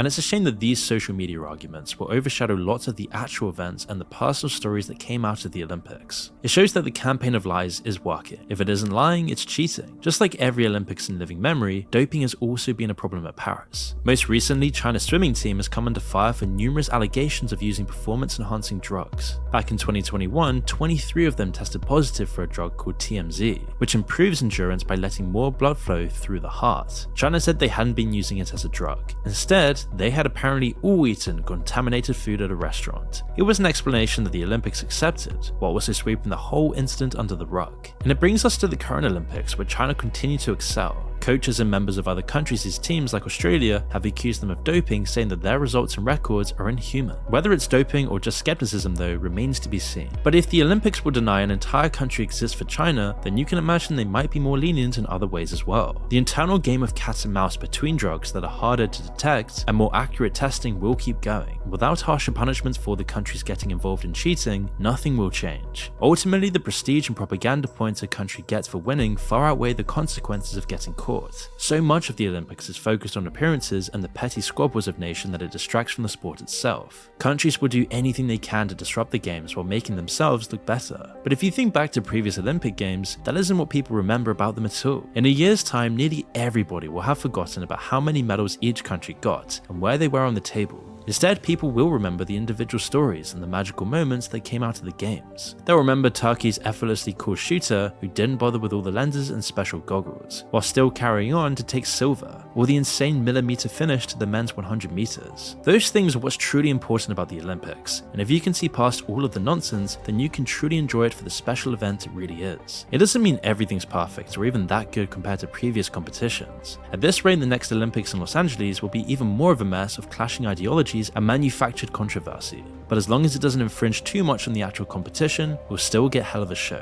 And it's a shame that these social media arguments will overshadow lots of the actual events and the personal stories that came out of the Olympics. It shows that the campaign of lies is working. If it isn't lying, it's cheating. Just like every Olympics in living memory, doping has also been a problem at Paris. Most recently, China's swimming team has come under fire for numerous allegations of using performance-enhancing drugs. Back in 2021, 23 of them tested positive for a drug called TMZ, which improves endurance by letting more blood flow through the heart. China said they hadn't been using it as a drug. Instead, they had apparently all eaten contaminated food at a restaurant. It was an explanation that the Olympics accepted, while also sweeping the whole incident under the rug. And it brings us to the current Olympics, where China continued to excel. Coaches and members of other countries' teams like Australia have accused them of doping, saying that their results and records are inhuman. Whether it's doping or just skepticism though remains to be seen. But if the Olympics will deny an entire country exists for China, then you can imagine they might be more lenient in other ways as well. The internal game of cat and mouse between drugs that are harder to detect and more accurate testing will keep going. Without harsher punishments for the countries getting involved in cheating, nothing will change. Ultimately, the prestige and propaganda points a country gets for winning far outweigh the consequences of getting caught. So much of the Olympics is focused on appearances and the petty squabbles of nation that it distracts from the sport itself. Countries will do anything they can to disrupt the games while making themselves look better. But if you think back to previous Olympic games, that isn't what people remember about them at all. In a year's time, nearly everybody will have forgotten about how many medals each country got and where they were on the table. Instead, people will remember the individual stories and the magical moments that came out of the games. They'll remember Turkey's effortlessly cool shooter who didn't bother with all the lenses and special goggles, while still carrying on to take silver, or the insane millimeter finish to the men's 100 meters. Those things are what's truly important about the Olympics, and if you can see past all of the nonsense, then you can truly enjoy it for the special event it really is. It doesn't mean everything's perfect or even that good compared to previous competitions. At this rate, the next Olympics in Los Angeles will be even more of a mess of clashing ideologies and manufactured controversy. But as long as it doesn't infringe too much on the actual competition, we'll still get hell of a show.